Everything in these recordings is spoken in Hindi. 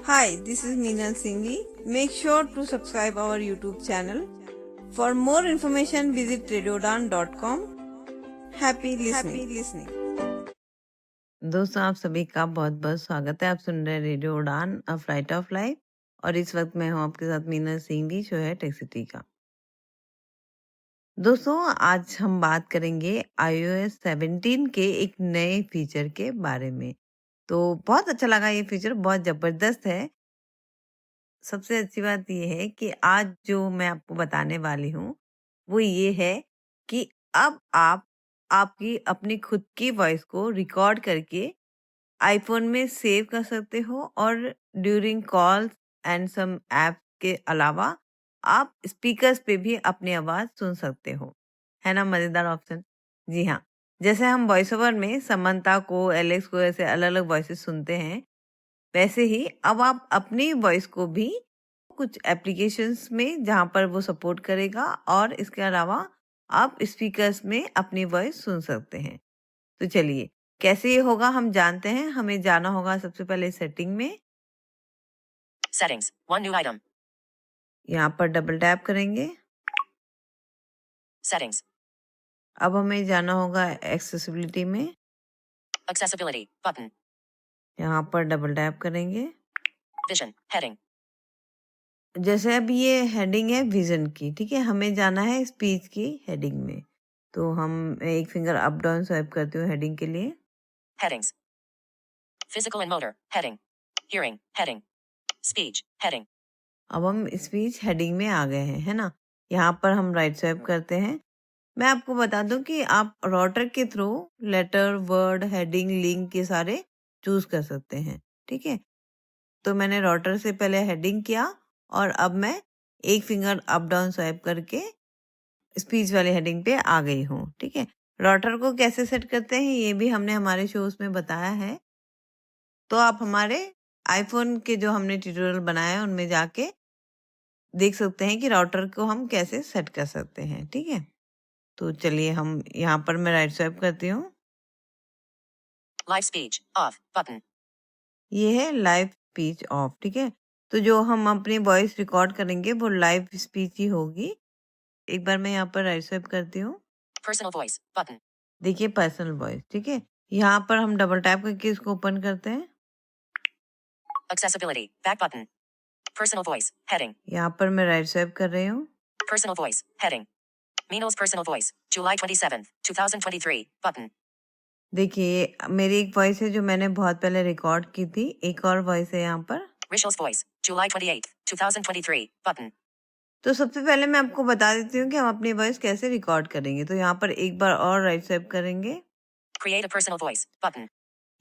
Hi, this is Meena Singhi. Make sure to subscribe our YouTube channel. For more information, visit radiodan.com. Happy listening. दोस्तों आप सभी का बहुत बहुत स्वागत है। आप सुन रहे हैं रेडियो उड़ान अ फ्लाइट ऑफ लाइफ और इस वक्त मैं हूं आपके साथ मीना सिंह शो है टेक सिटी का। दोस्तों आज हम बात करेंगे iOS 17 के एक नए फीचर के बारे में। तो बहुत अच्छा लगा, ये फीचर बहुत जबरदस्त है। सबसे अच्छी बात ये है कि आज जो मैं आपको बताने वाली हूँ वो ये है कि अब आप आपकी अपनी खुद की वॉइस को रिकॉर्ड करके आईफोन में सेव कर सकते हो और during calls and some app के अलावा आप स्पीकर्स पे भी अपनी आवाज सुन सकते हो। है ना मजेदार ऑप्शन? जी हाँ, जैसे हम वॉइस ओवर में समंता को, एलेक्स को ऐसे अलग अलग वॉइसेस सुनते हैं, वैसे ही अब आप अपनी वॉइस को भी कुछ एप्लीकेशंस में जहां पर वो सपोर्ट करेगा और इसके अलावा आप स्पीकर्स में अपनी वॉइस सुन सकते हैं। तो चलिए कैसे ये होगा हम जानते हैं। हमें जाना होगा सबसे पहले सेटिंग में। Settings. One new item. यहाँ पर डबल टैप करेंगे। Settings. अब हमें जाना होगा एक्सेसिबिलिटी में। Accessibility. Button. यहाँ पर डबल टैप करेंगे। Vision. Heading. जैसे अब ये हेडिंग है विजन की, ठीक है, हमें जाना है स्पीच की हेडिंग में। तो हम एक फिंगर अप डाउन स्वाइप करती हूँ हेडिंग के लिए। Headings. Physical and motor. Heading. Hearing. Heading. Speech. Heading. अब हम स्पीच हेडिंग में आ गए हैं, है ना। यहाँ पर हम राइट स्वाइप करते हैं। मैं आपको बता दूं कि आप राउटर के through letter, word, heading, link ये सारे चूज कर सकते हैं, ठीक है। तो मैंने राउटर से पहले हेडिंग किया और अब मैं एक फिंगर अप डाउन स्वाइप करके स्पीच वाले हेडिंग पे आ गई हूँ, ठीक है। राउटर को कैसे सेट करते हैं ये भी हमने हमारे शोज में बताया है। तो आप हमारे आईफोन के जो हमने ट्यूटोरियल बनाया है उनमें जाके देख सकते हैं कि राउटर को हम कैसे सेट कर सकते हैं, ठीक है। तो चलिए हम यहाँ पर मैं राइट स्वाइप करती हूँ। Live speech. Off. Button. ये है लाइव स्पीच ऑफ, ठीक है। तो जो हम अपनी वॉइस रिकॉर्ड करेंगे वो लाइव स्पीच ही होगी। एक बार मैं यहाँ पर राइट स्वाइप करती हूँ। Personal voice. Button. देखिए पर्सनल वॉइस, ठीक है। यहाँ पर हम डबल टैप करके इसको ओपन करते हैं। Accessibility. Back button. Personal voice. Heading. यहाँ पर मैं राइट स्वाइप कर रही हूँ। Personal voice. Heading. Mino's personal voice. July 27th, 2023. Button. देखिए मेरी एक वॉइस है जो मैंने बहुत पहले रिकॉर्ड की थी। एक और वॉइस है यहाँ पर। Rishal's voice. July 28th, 2023. Button. तो सबसे पहले मैं आपको बता देती हूँ कि हम अपनी वॉइस कैसे रिकॉर्ड करेंगे। तो यहाँ पर एक बार और राइट स्वाइप करेंगे। Create a personal voice. Button.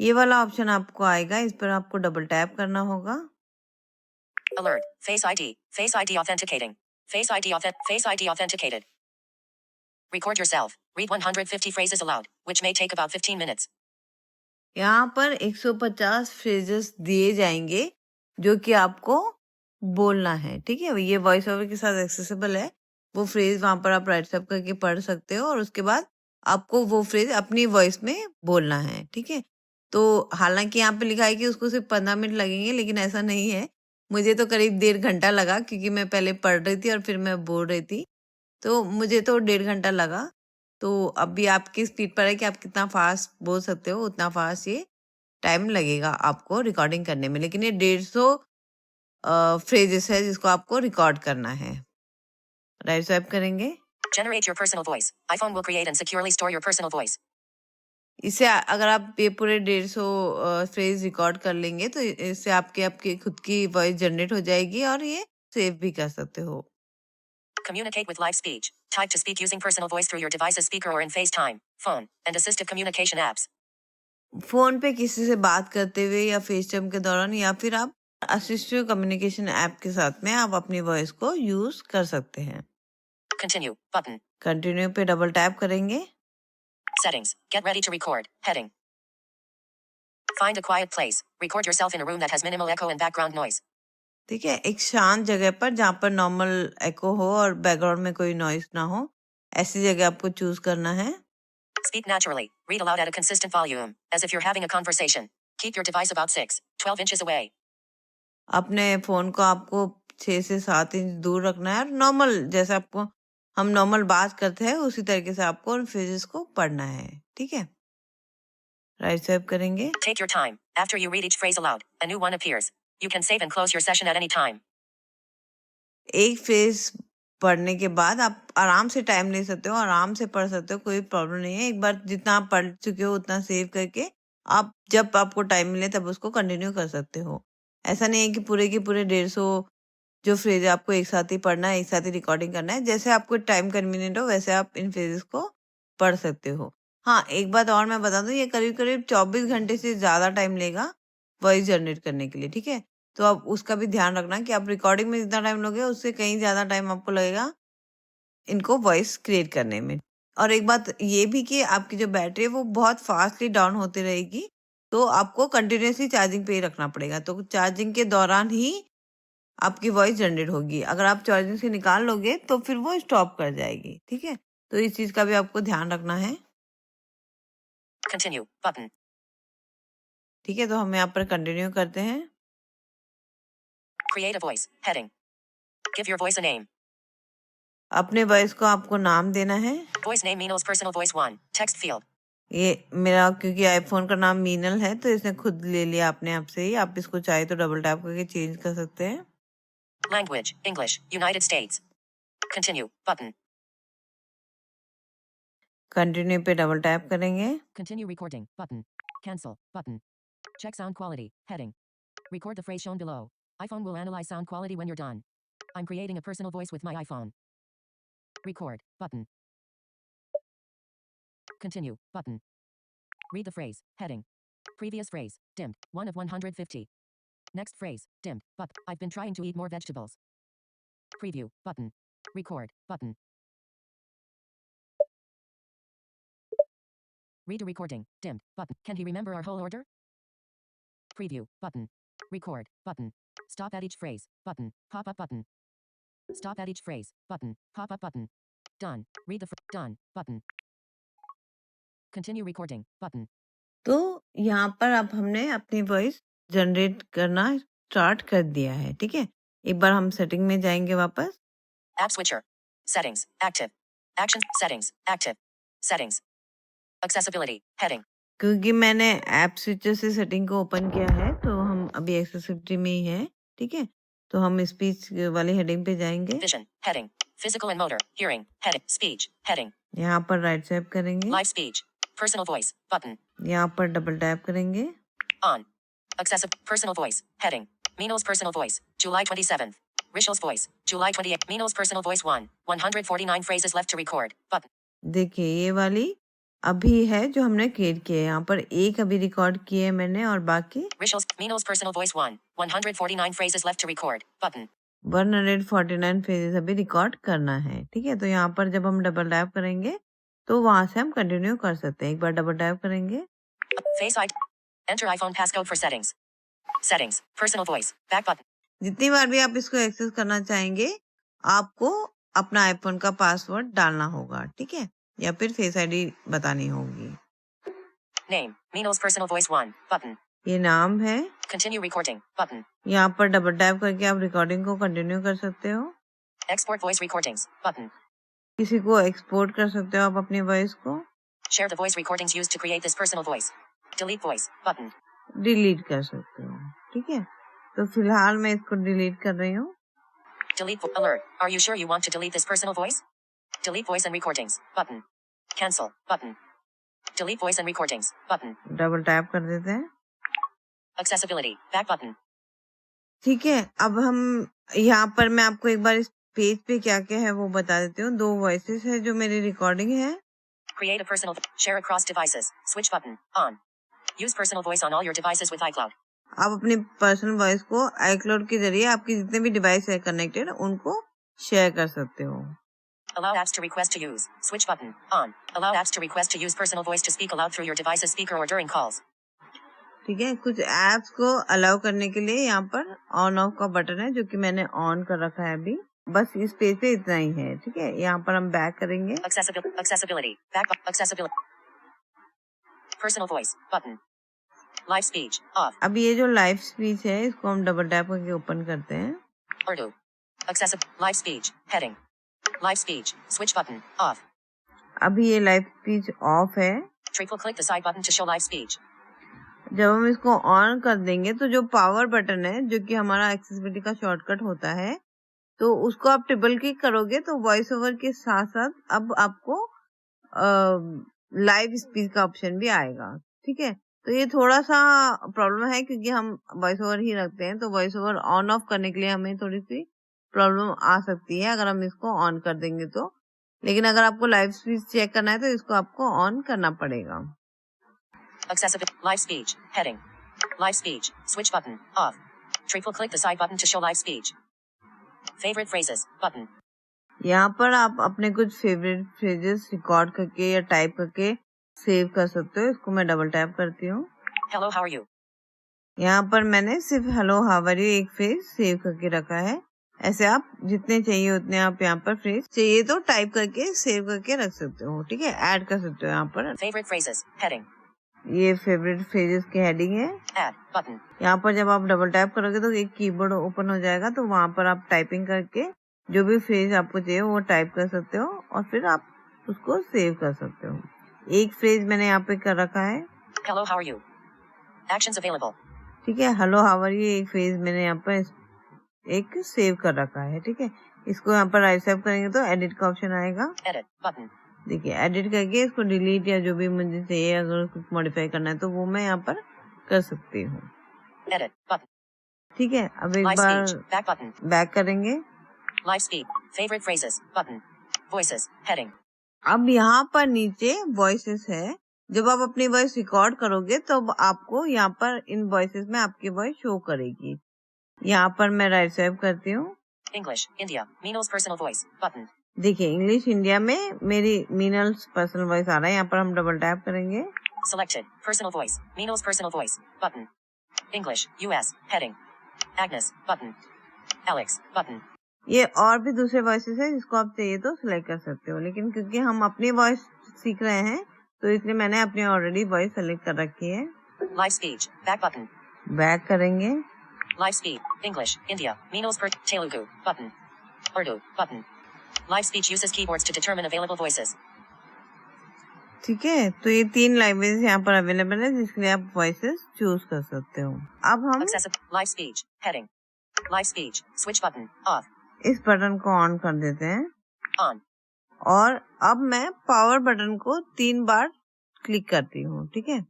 ये वाला ऑप्शन आपको आएगा, इस पर आपको डबल टैप करना होगा। Alert. Face ID. Face ID authenticating. Face ID authenticated. Record yourself. Read 150 phrases aloud, which may take about 15 minutes. यहाँ पर 150 फ्रेजेस दिए जाएंगे जो कि आपको बोलना है, ठीक है। ये वॉइस ओवर के साथ एक्सेसिबल है। वो फ्रेज वहां पर आप राइट स्वाइप करके पढ़ सकते हो और उसके बाद आपको वो फ्रेज अपनी वॉइस में बोलना है, ठीक है। तो हालांकि यहाँ पे लिखा है कि उसको सिर्फ 15 मिनट लगेंगे, लेकिन ऐसा नहीं है। मुझे तो करीब 1.5 घंटा लगा क्योंकि मैं पहले पढ़ रही थी और फिर मैं बोल रही थी, तो मुझे तो 1.5 घंटा लगा। तो अभी आपकी स्पीड पर है कि आप कितना फास्ट बोल सकते हो, उतना फास्ट ये टाइम लगेगा आपको रिकॉर्डिंग करने में। लेकिन ये 150 फ्रेजेस है जिसको आपको रिकॉर्ड करना है। राइट स्वाइप करेंगे। Generate your personal voice. iPhone will create and securely store your personal voice. इससे अगर आप ये पूरे 150 फ्रेज रिकॉर्ड कर लेंगे तो इससे आपकी खुद की वॉइस जनरेट हो जाएगी और ये सेव भी कर सकते हो। Communicate with live speech. Type to speak using personal voice through your device's speaker or in FaceTime, phone, and assistive communication apps. Phone पे किसी से बात करते हुए या फेस टाइम के दौरान या फिर आप असिस्टिव कम्युनिकेशन ऐप के साथ में आप अपनी वॉइस को यूज कर सकते हैं। Continue. Button. कंटिन्यू पे डबल टैप करेंगे। Settings. Get ready to record. Heading. Find a quiet place. Record yourself in a room that has minimal echo and background noise. ठीक है, एक शांत जगह पर जहाँ पर नॉर्मल एको हो और बैकग्राउंड में कोई नॉइस ना हो, ऐसी जगह आपको चूज करना है। Speak naturally. Read aloud at a consistent volume, as if you're having a conversation. Keep your device about 12 inches away. अपने फोन को आपको 6 से 7 इंच दूर रखना है और नॉर्मल जैसे आपको हम नॉर्मल बात करते हैं उसी तरीके से आपको उन फ्रेजेस को पढ़ना है। ठीक है, राइट स्वाइप करेंगे। Take your time. After you read each phrase aloud, a new one appears. You can save and close your session at any time. एक फ्रेज पढ़ने के बाद आप आराम से टाइम ले सकते हो, आराम से पढ़ सकते हो, कोई प्रॉब्लम नहीं है। एक बार जितना आप पढ़ चुके हो उतना सेव करके आप जब आपको टाइम मिले तब उसको कंटिन्यू कर सकते हो। ऐसा नहीं है कि पूरे के पूरे 150 जो फ्रेज है आपको एक साथ ही पढ़ना है, एक साथ ही रिकॉर्डिंग करना है। जैसे आपको टाइम कन्वीनियंट हो वैसे आप इन फ्रेजेस को पढ़ सकते हो। हाँ, एक बात और मैं बता दूं, ये करीब करीब 24 घंटे से ज्यादा टाइम लेगा वॉइस जनरेट करने के लिए। ठीक है, तो आप उसका भी ध्यान रखना कि आप रिकॉर्डिंग में जितना टाइम लोगे उससे कहीं ज्यादा टाइम आपको लगेगा इनको वॉइस क्रिएट करने में। और एक बात ये भी कि आपकी जो बैटरी है वो बहुत फास्टली डाउन होती रहेगी, तो आपको कंटिन्यूसली चार्जिंग पे ही रखना पड़ेगा। तो चार्जिंग के दौरान ही आपकी वॉइस जनरेट होगी। अगर आप चार्जिंग से निकाल लोगे तो फिर वो स्टॉप कर जाएगी। ठीक है, तो इस चीज का भी आपको ध्यान रखना है। Continue button. ठीक है, तो हम यहाँ पर कंटिन्यू करते हैं। Create a voice. Heading. Give your voice a name. अपने वॉइस को आपको नाम देना है। Voice name Meenal's personal voice 1. Text field. ये मेरा क्योंकि आईफोन का नाम मीनल है तो इसने खुद ले लिया अपने आप से ही। आप इसको चाहे तो डबल टैप करके चेंज कर सकते हैं। Language. English. United States. Continue button. Continue पे डबल टैप करेंगे। Continue recording button. Cancel button. Check sound quality. Heading. Record the phrase shown below. iPhone will analyze sound quality when you're done. I'm creating a personal voice with my iPhone. Record button. Continue button. Read the phrase. Heading. Previous phrase. Dimmed. 1 of 150. Next phrase. Dimmed. But I've been trying to eat more vegetables. Preview button. Record button. Read a recording. Dimmed. Button. Can he remember our whole order? Preview button. Record button. Stop at each phrase button. Pop up button. Stop at each phrase button. Pop up button. Done. Read the done button. Continue recording button. तो यहाँ पर अब हमने अपनी वॉइस जनरेट करना स्टार्ट कर दिया है। ठीक है, एक बार हम सेटिंग में जाएंगे वापस। App switcher. Settings. Active. Action. Settings. Active. Settings. Accessibility. Heading. क्योंकि मैंने ऐप स्विचर से सेटिंग को ओपन किया है तो हम अभी एक्सेसिबिलिटी में ही है। ठीक है, तो हम स्पीच वाली हेडिंग पे जाएंगे। Vision. Heading. Physical and motor. Hearing. Heading. Speech. Heading. यहाँ पर राइट स्वाइप करेंगे। Live speech. Personal voice. Button. यहाँ पर डबल टैप करेंगे। On. Accessible. Personal voice. Heading. Meenal's personal voice. July 27th. Rishal's voice. July 28th. Meenal's personal voice 1. 149 phrases left to record. Button. देखिए ये वाली अभी है जो हमने क्रिएट किया है। यहाँ पर एक अभी रिकॉर्ड किए है मैंने और बाकी Rishal's. Meenal's personal voice 1. 149 phrases left to record. Button. 149 phrases अभी रिकॉर्ड करना है। ठीक है, तो यहाँ पर जब हम डबल टैप करेंगे तो वहां से हम कंटिन्यू कर सकते हैं। एक बार डबल टैप करेंगे। Face ID. Enter iPhone passcode for settings. Settings. Personal voice. Back button. जितनी बार भी आप इसको एक्सेस करना चाहेंगे आपको अपना आईफोन का पासवर्ड डालना होगा। ठीक है, या फिर फेस आईडी बतानी होगी। Name. Meenal's personal voice 1. Button. ये नाम है। Continue recording. Button. यहाँ पर डबल टैप करके आप रिकॉर्डिंग को कंटिन्यू कर सकते हो। Export voice recordings. Button. किसी को एक्सपोर्ट कर सकते हो आप अपनी वॉइस को। Share the voice recordings used to create this personal voice. Delete voice. Button. Delete कर सकते हो। ठीक है, तो फिलहाल मैं इसको डिलीट कर रही हूँ। Delete alert. Are you sure you want to delete this personal voice? Delete voice and recordings. Button. Cancel. Button. Delete voice and recordings. Button. Double tap कर देते हैं। Accessibility. Back button. ठीक है, अब हम यहाँ पर मैं आपको एक बार इस पेज पे क्या क्या है वो बता देती हूँ। 2 वॉइसेस है जो मेरी रिकॉर्डिंग है। Create a personal. Share across devices. Switch button. On. Use personal voice on all your devices with iCloud. आप अपनी पर्सनल वॉइस को iCloud के जरिए आपकी जितने भी डिवाइस है कनेक्टेड उनको शेयर कर सकते हो। Allow apps to request to use. Switch button. On. Allow apps to request to use personal voice to speak aloud through your device's speaker or during calls. ठीक है, कुछ एप्स को अलाउ करने के लिए यहाँ पर ऑन ऑफ का बटन है जो कि मैंने ऑन कर रखा है अभी। बस इस पेज पे इतना ही है। ठीक है, यहाँ पर हम बैक करेंगे। Accessibility. Back. Accessibility. Personal voice. Button. Live speech. Off. अब ये जो लाइव स्पीच है इसको हम डबल टैप करके ओपन करते हैं। Urdu. Accessible. Live speech. Heading. Live speech. Switch button. Off. अभी ये लाइव स्पीच ऑफ है। Triple click the side button to show live speech. जब हम इसको ऑन कर देंगे तो जो पावर बटन है जो कि हमारा एक्सेसिबिलिटी का शॉर्टकट होता है, तो उसको आप ट्रिपल क्लिक करोगे तो वॉइस ओवर के साथ साथ अब आपको लाइव स्पीच का ऑप्शन भी आएगा। ठीक है, तो ये थोड़ा सा प्रॉब्लम है क्योंकि हम वॉइस ओवर ही रखते हैं, तो वॉइस ओवर ऑन ऑफ करने के लिए हमें थोड़ी सी प्रॉब्लम आ सकती है अगर हम इसको ऑन कर देंगे तो। लेकिन अगर आपको लाइव स्पीच चेक करना है तो इसको आपको ऑन करना पड़ेगा। Accessible. Live speech. Heading. Live speech. Switch button. Off. Triple click the side button to show live speech. Favorite phrases. Button. यहाँ पर आप अपने कुछ फेवरेट फ्रेजेस रिकॉर्ड करके या टाइप करके सेव कर सकते हो। इसको मैं डबल टैप करती हूँ। Hello, how are you? यहाँ पर मैंने सिर्फ हेलो हाउ आर यू एक फ्रेज सेव करके रखा है। ऐसे आप जितने चाहिए उतने आप यहाँ पर फ्रेज चाहिए तो टाइप करके सेव करके रख सकते हो। ठीक है, ऐड कर सकते हो यहाँ पर। Favorite phrases. Heading. ये फेवरेट फ्रेजेस की हेडिंग है। Add. Button. यहाँ पर जब आप डबल टैप करोगे तो एक कीबोर्ड ओपन हो जाएगा, तो वहाँ पर आप टाइपिंग करके जो भी फ्रेज आपको चाहिए वो टाइप कर सकते हो और फिर आप उसको सेव कर सकते हो। एक फ्रेज मैंने यहाँ पे कर रखा है। Hello, how are you? Actions available. ठीक है, हेलो हाउ आर यू एक फ्रेज मैंने यहाँ पर एक सेव कर रखा है। ठीक है, इसको यहाँ पर राइट स्वाइप करेंगे तो एडिट का ऑप्शन आएगा। Edit. Button. देखिए, एडिट करके इसको डिलीट या जो भी मुझे चाहिए अगर कुछ मॉडिफाई करना है तो वो मैं यहाँ पर कर सकती हूँ। Edit. Button. ठीक है, अब एक Live बार speech. Back button. बैक करेंगे। Live speech. Favorite phrases. Button. Voices. Heading. अब यहाँ पर नीचे वॉइसेस है। जब आप अपनी वॉइस रिकॉर्ड करोगे तो आपको यहाँ पर इन वॉइसेस में आपकी वॉइस शो करेगी। यहाँ पर मैं राइट स्वाइप करती हूँ। English. India. Meenal's personal voice. Button. देखिए, इंग्लिश इंडिया में मेरी मीनल्स पर्सनल वॉइस आ रहा है। यहाँ पर हम डबल टैप करेंगे। Selected. Personal voice. Meenal's personal voice. Button. English. US. Heading. Agnes. Button. Alex. Button. ये और भी दूसरे वॉइसेस है जिसको आप चाहिए तो सिलेक्ट कर सकते हो, लेकिन क्योंकि हम अपनी वॉइस सीख रहे हैं तो इसलिए मैंने अपनी ऑलरेडी वॉइस सेलेक्ट कर रखी है। Live speech. Back button. Back करेंगे। Live speech. English. India. Meenal's Telugu. Button. Urdu. Button. Live speech uses keyboards to determine available voices. ठीक है, तो ये 3 लैंग्वेज यहाँ पर अवेलेबल है जिसके लिए आप वॉइसेस चूज कर सकते हो। अब हम Accessible. Live speech. Heading. Live speech. Switch button. Off. इस बटन को ऑन कर देते हैं On. और अब मैं पावर बटन को 3 बार क्लिक करती हूँ। ठीक है,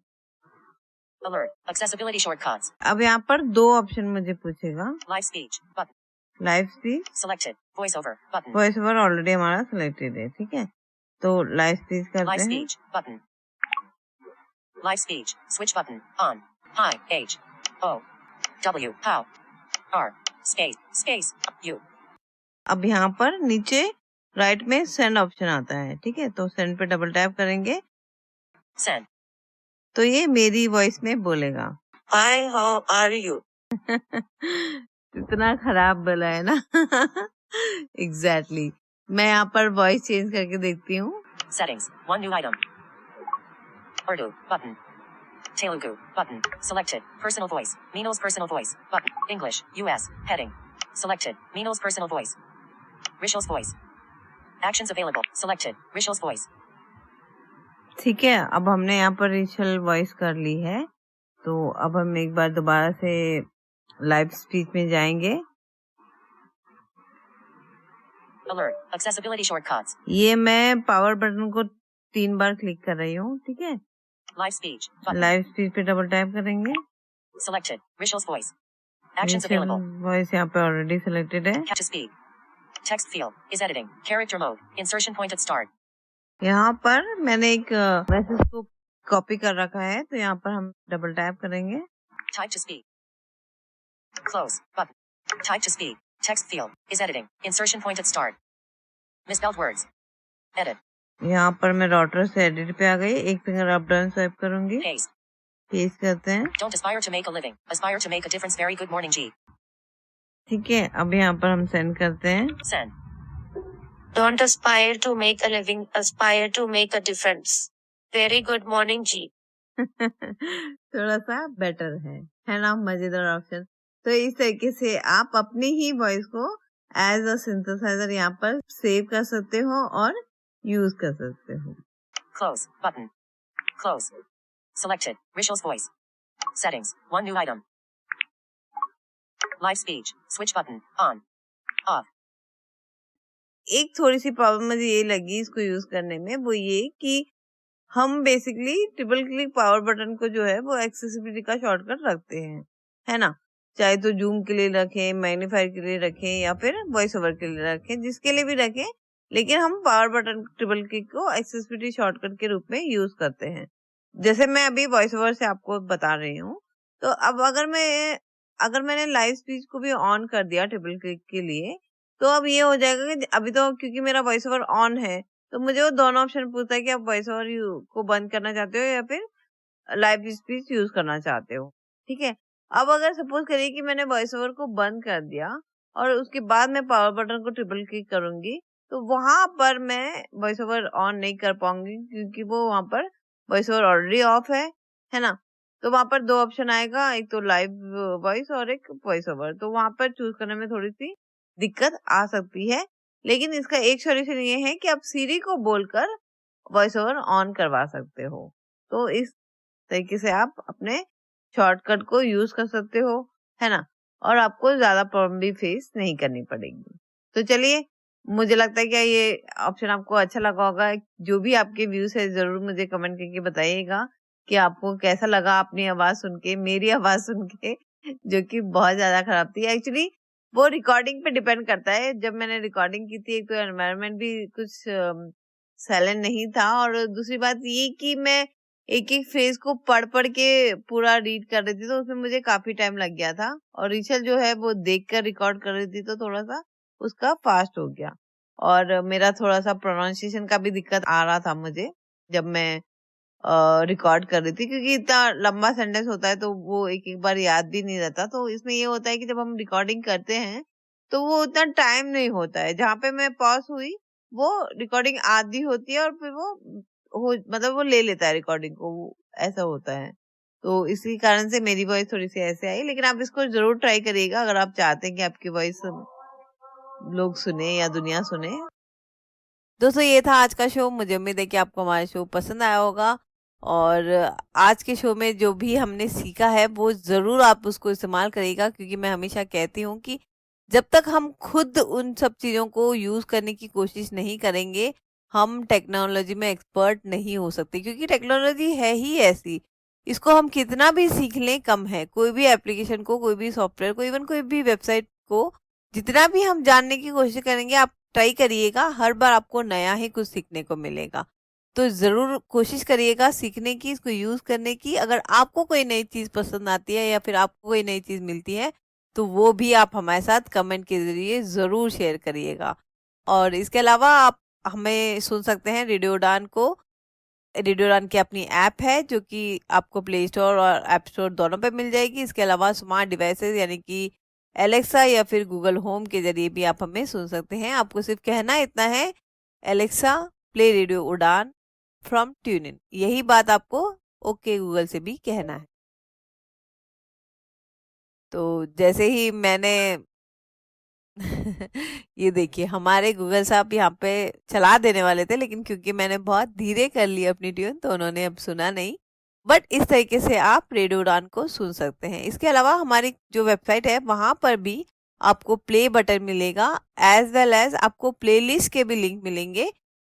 Alert. Accessibility shortcuts. अब यहाँ पर 2 ऑप्शन मुझे पूछेगा। Live speech. Button. Live speech, Selected. Voiceover. Button. Voice over already हमारा सिलेक्टेड है। ठीक है, तो लाइव स्पीच Live करते हैं। speech. Button. Live speech. Switch button. On. Hi. H. O. W. How. R. Space. U. अब यहाँ पर नीचे राइट में सेंड ऑप्शन आता है। ठीक है, तो सेंड पे डबल टैप करेंगे Send. तो ये मेरी वॉइस में बोलेगा। Hi. How are you? इतना खराब बोला है ना। एग्जैक्टली मैं यहाँ पर वॉइस चेंज करके देखती हूँ। Settings. One new item. Urdu. Button. Telugu. Button. Selected. Personal voice. Meenal's personal voice. Button. English. US. Heading. Selected. Meenal's personal voice. Rishal's voice. Actions available. Selected. Rishal's voice. ठीक है, अब हमने यहाँ पर रिशल वॉइस कर ली है, तो अब हम एक बार दोबारा से लाइव स्पीच में जाएंगे। Alert. Accessibility shortcuts. ये मैं पावर बटन को 3 बार क्लिक कर रही हूँ। ठीक है, Live speech. Button. Live speech पे डबल टैप करेंगे। Selected. Rishal's voice. Actions available. Voice यहाँ पे ऑलरेडी सिलेक्टेड है। To speak. Text field is editing. Character mode. Insertion point at start. यहाँ पर मैंने एक मैसेज को कॉपी कर रखा है, तो यहाँ पर हम डबल टैप करेंगे। Type to speak. Close. Button. Type to speak. Text field is editing. Insertion point at start. Misspelled words. Edit. यहाँ पर मैं डॉटर से एडिट पे आ गई। एक फिंगर अप डाउन स्वाइप करूंगी। Paste. पेस्ट करते हैं। Don't aspire to make a living. Aspire to make a difference. Very good morning, G. ठीक है, अब यहाँ पर हम सेंड करते हैं। Send. Don't aspire to make a living, aspire to make a difference. Very good morning, G. थोड़ा सा बेटर है ना, मजेदार ऑप्शन। तो इस तरीके से आप अपनी ही वॉइस को एज अ सिंथेसाइजर यहाँ पर सेव कर सकते हो और यूज कर सकते हो। Close button. Close. Selected. Rishal's voice. Settings. One new item. Live speech. Switch button. On. Off. एक थोड़ी सी प्रॉब्लम मुझे ये लगी इसको यूज करने में, वो ये कि हम basically triple click power button को जो है वो एक्सेसिबिलिटी का शॉर्टकट रखते हैं, है ना। चाहे तो जूम के लिए रखें, मैग्नीफायर के लिए रखें या फिर वॉइस ओवर के लिए रखें, जिसके लिए भी रखें, लेकिन हम पावर बटन ट्रिपल क्लिक को एक्सेसिबिलिटी शॉर्टकट के रूप में यूज करते हैं। जैसे मैं अभी वॉइस ओवर से आपको बता रही हूँ, तो अब अगर मैंने लाइव स्पीच को भी ऑन कर दिया ट्रिपल क्लिक के लिए, तो अब ये हो जाएगा कि अभी तो क्योंकि मेरा वॉइस ओवर ऑन है, तो मुझे वो दोनों ऑप्शन पूछता है कि आप वॉइस ओवर को बंद करना चाहते हो या फिर लाइव स्पीच यूज करना चाहते हो। ठीक है, अब अगर सपोज करिए कि मैंने वॉइस ओवर को बंद कर दिया और उसके बाद मैं पावर बटन को ट्रिपल क्लिक करूंगी, तो वहां पर मैं वॉइस ओवर ऑन नहीं कर पाऊंगी, क्योंकि वो वहां पर वॉइस ओवर ऑलरेडी ऑफ है ना। तो वहां पर दो ऑप्शन आएगा, एक तो लाइव वॉइस और एक वॉइस ओवर। तो वहां पर चूज करने में थोड़ी सी दिक्कत आ सकती है, लेकिन इसका एक सॉल्यूशन ये है कि आप सीरी को बोलकर वॉइस ओवर ऑन करवा सकते हो। तो इस तरीके से आप अपने शॉर्टकट को यूज कर सकते हो, है ना, और आपको ज्यादा प्रॉब्लम भी फेस नहीं करनी पड़ेगी। तो चलिए, मुझे लगता है कि ये ऑप्शन आपको अच्छा लगा होगा। जो भी आपके व्यूज है जरूर मुझे कमेंट करके बताइएगा कि आपको कैसा लगा अपनी आवाज सुन के, मेरी आवाज सुन के, जो कि बहुत ज्यादा खराब थी। एक्चुअली वो रिकॉर्डिंग पे डिपेंड करता है। जब मैंने रिकॉर्डिंग की थी, एक तो एनवायरनमेंट भी कुछ साइलेंट नहीं था, और दूसरी बात ये कि मैं एक एक फ्रेज को पढ़ के पूरा रीड कर रही थी, तो उसमें मुझे काफी टाइम लग गया था। और रिचल जो है वो देख कर रिकॉर्ड कर रही थी, तो थोड़ा सा उसका फास्ट हो गया, और मेरा थोड़ा सा प्रोनाउंसिएशन का भी दिक्कत आ रहा था मुझे जब मैं रिकॉर्ड कर रही थी, क्योंकि इतना लंबा सेंटेंस होता है तो वो एक एक बार याद भी नहीं रहता। तो इसमें ये होता है कि जब हम रिकॉर्डिंग करते हैं तो वो उतना टाइम नहीं होता है। जहाँ पे मैं पॉज हुई वो रिकॉर्डिंग आधी होती है और फिर मतलब वो ले लेता है रिकॉर्डिंग को, वो ऐसा होता है। तो इसी कारण से मेरी वॉइस थोड़ी सी ऐसे आई, लेकिन आप इसको जरूर ट्राई करिएगा अगर आप चाहते हैं कि आपकी वॉइस लोग सुने या दुनिया सुने। दोस्तों, ये था आज का शो। मुझे उम्मीद है कि आपको हमारा शो पसंद आया होगा, और आज के शो में जो भी हमने सीखा है वो जरूर आप उसको इस्तेमाल करिएगा, क्योंकि मैं हमेशा कहती हूँ कि जब तक हम खुद उन सब चीज़ों को यूज़ करने की कोशिश नहीं करेंगे, हम टेक्नोलॉजी में एक्सपर्ट नहीं हो सकते, क्योंकि टेक्नोलॉजी है ही ऐसी। इसको हम कितना भी सीख लें कम है। कोई भी एप्लीकेशन को, कोई भी सॉफ्टवेयर को, इवन कोई भी वेबसाइट को जितना भी हम जानने की कोशिश करेंगे, आप ट्राई करिएगा, हर बार आपको नया ही कुछ सीखने को मिलेगा। तो जरूर कोशिश करिएगा सीखने की, इसको यूज करने की। अगर आपको कोई नई चीज पसंद आती है या फिर आपको कोई नई चीज मिलती है, तो वो भी आप हमारे साथ कमेंट के जरिए जरूर शेयर करिएगा। और इसके अलावा आप हमें सुन सकते हैं रेडियो उड़ान को। रेडियो उड़ान की अपनी ऐप है जो कि आपको प्ले स्टोर और ऐप स्टोर दोनों पे मिल जाएगी। इसके अलावा स्मार्ट डिवाइसेस यानी कि एलेक्सा या फिर गूगल होम के जरिए भी आप हमें सुन सकते हैं। आपको सिर्फ कहना इतना है, एलेक्सा प्ले रेडियो उड़ान फ्रॉम ट्यून इन। यही बात आपको ओके गूगल से भी कहना है। तो जैसे ही मैंने ये देखिए, हमारे गूगल साहब यहाँ पे चला देने वाले थे, लेकिन क्योंकि मैंने बहुत धीरे कर ली अपनी ट्यून, तो उन्होंने अब सुना नहीं। बट इस तरीके से आप रेडियो उड़ान को सुन सकते हैं। इसके अलावा हमारी जो वेबसाइट है वहां पर भी आपको प्ले बटन मिलेगा, एज वेल एज आपको प्लेलिस्ट के भी लिंक मिलेंगे,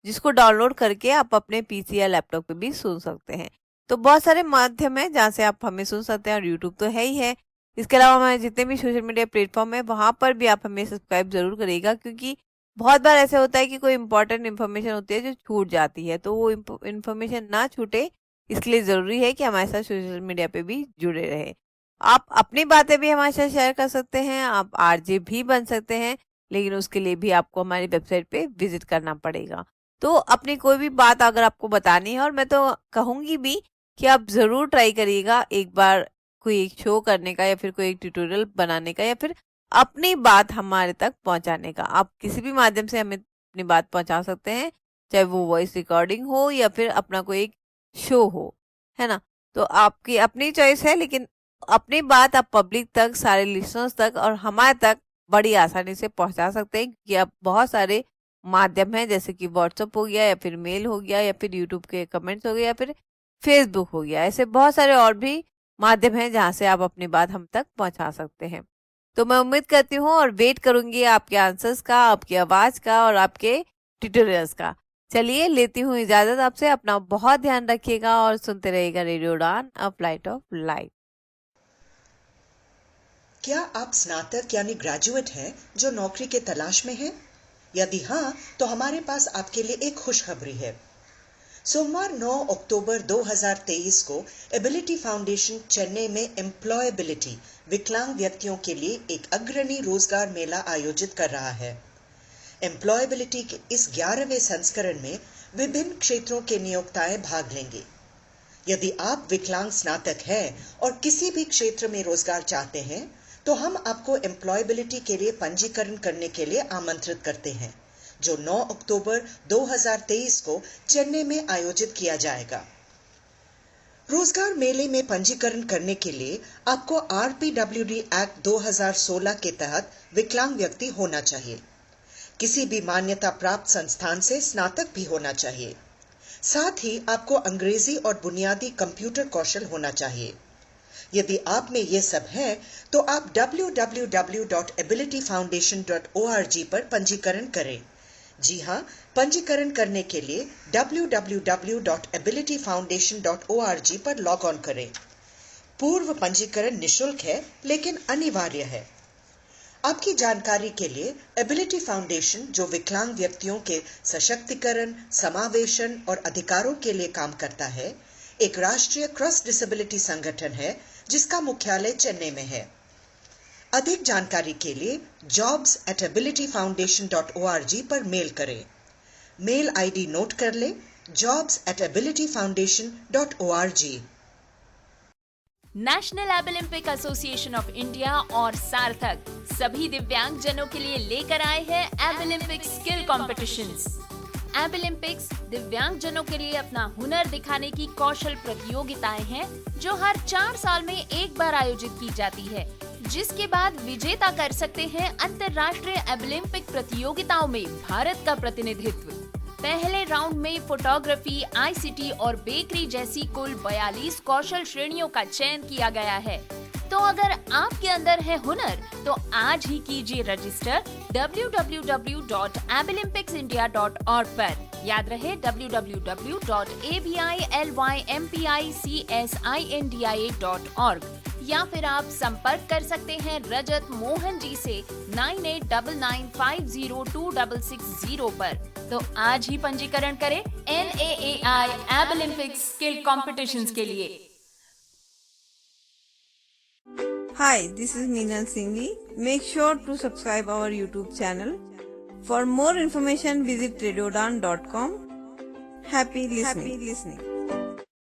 जिसको डाउनलोड करके आप अपने पीसी या लैपटॉप पे भी सुन सकते हैं। तो बहुत सारे माध्यम है जहाँ से आप हमें सुन सकते हैं, और यूट्यूब तो है ही है। इसके अलावा हमारे जितने भी सोशल मीडिया प्लेटफॉर्म है वहां पर भी आप हमें सब्सक्राइब जरूर करिएगा, क्योंकि बहुत बार ऐसा होता है कि कोई इंपॉर्टेंट इन्फॉर्मेशन होती है जो छूट जाती है। तो वो इन्फॉर्मेशन ना छूटे, इसलिए जरूरी है कि हमारे साथ सोशल मीडिया पे भी जुड़े रहे। आप अपनी बातें भी हमारे साथ शेयर कर सकते हैं, आप आरजे भी बन सकते हैं, लेकिन उसके लिए भी आपको हमारी वेबसाइट पे विजिट करना पड़ेगा। तो अपनी कोई भी बात अगर आपको बतानी है, और मैं तो कहूंगी भी कि आप जरूर ट्राई करिएगा एक बार कोई एक शो करने का, या फिर कोई एक ट्यूटोरियल बनाने का, या फिर अपनी बात हमारे तक पहुंचाने का। आप किसी भी माध्यम से हमें अपनी बात पहुंचा सकते हैं, चाहे वो वॉइस रिकॉर्डिंग हो या फिर अपना कोई एक शो हो, है ना। तो आपकी अपनी चॉइस है, लेकिन अपनी बात आप पब्लिक तक, सारे लिसनर्स तक और हमारे तक बड़ी आसानी से पहुंचा सकते हैं, क्योंकि अब बहुत सारे माध्यम हैं, जैसे कि व्हाट्सएप हो गया या फिर मेल हो गया या फिर यूट्यूब के कमेंट्स हो गए या फिर फेसबुक हो गया। ऐसे बहुत सारे और भी माध्यम हैं जहां से आप अपनी बात हम तक पहुंचा सकते हैं। तो मैं उम्मीद करती हूँ और वेट करूंगी आपके आंसर्स का, आपकी आवाज का और आपके ट्यूटोरियल्स का। चलिए लेती हूँ इजाजत आपसे। अपना बहुत ध्यान रखिएगा और सुनते रहिएगा रेडियो उड़ान, अ फ्लाइट ऑफ लाइफ। क्या आप स्नातक यानी ग्रेजुएट हैं जो नौकरी के तलाश में हैं? यदि हाँ, तो हमारे पास आपके लिए एक खुशखबरी है। सोमवार 9 अक्टूबर 2023 को एबिलिटी फाउंडेशन चेन्नई में एम्प्लॉयबिलिटी विकलांग व्यक्तियों के लिए एक अग्रणी रोजगार मेला आयोजित कर रहा है। एम्प्लॉयबिलिटी के इस 11वें संस्करण में विभिन्न क्षेत्रों के नियोक्ताएं भाग लेंगे। यदि आप विकलांग स्नातक हैं और किसी भी क्षेत्र में रोजगार चाहते हैं, तो हम आपको एम्प्लॉयबिलिटी के लिए पंजीकरण करने के लिए आमंत्रित करते हैं, जो 9 अक्टूबर 2023 को चेन्नई में आयोजित किया जाएगा। रोजगार मेले में पंजीकरण करने के लिए आपको RPWD एक्ट 2016 के तहत विकलांग व्यक्ति होना चाहिए। किसी भी मान्यता प्राप्त संस्थान से स्नातक भी होना चाहिए। साथ ही आपको अंग्रेजी और बुनियादी कंप्यूटर कौशल होना चाहिए। यदि आप में ये सब है, तो आप www.abilityfoundation.org पर पंजीकरण करें। जी हाँ, पंजीकरण करने के लिए www.abilityfoundation.org पर लॉग ऑन करें। पूर्व पंजीकरण निशुल्क है, लेकिन अनिवार्य है। आपकी जानकारी के लिए एबिलिटी फाउंडेशन, जो विकलांग व्यक्तियों के सशक्तिकरण, समावेशन और अधिकारों के लिए काम करता है, एक राष्ट्रीय क्रॉस डिसेबिलिटी संगठन है जिसका मुख्यालय चेन्नई में है। अधिक जानकारी के लिए jobs@abilityfoundation.org पर मेल करें। मेल आईडी नोट कर लें, jobs@abilityfoundation.org। National Olympic association of India और सार्थक सभी दिव्यांग जनों के लिए लेकर आए हैं ओलंपिक स्किल कॉम्पिटिशंस। ओलंपिक्स दिव्यांग जनों के लिए अपना हुनर दिखाने की कौशल प्रतियोगिताएं हैं, जो हर 4 साल में एक बार आयोजित की जाती है, जिसके बाद विजेता कर सकते हैं अंतर्राष्ट्रीय ओलंपिक प्रतियोगिताओं में भारत का प्रतिनिधित्व। पहले राउंड में फोटोग्राफी, ICT और बेकरी जैसी कुल 42 कौशल श्रेणियों का चयन किया गया है। तो अगर आपके अंदर है हुनर, तो आज ही कीजिए रजिस्टर www.abilimpicsindia.org पर। याद रहे www.abilympicindia.org, या फिर आप संपर्क कर सकते हैं रजत मोहन जी से 9899502660 पर। तो आज ही पंजीकरण करें NAAI ओलंपिक स्किल कॉम्पिटिशंस के लिए। Hi, this is Meenal Singhi. Make sure to subscribe our YouTube channel. For more information, visit radiodan.com. Happy listening.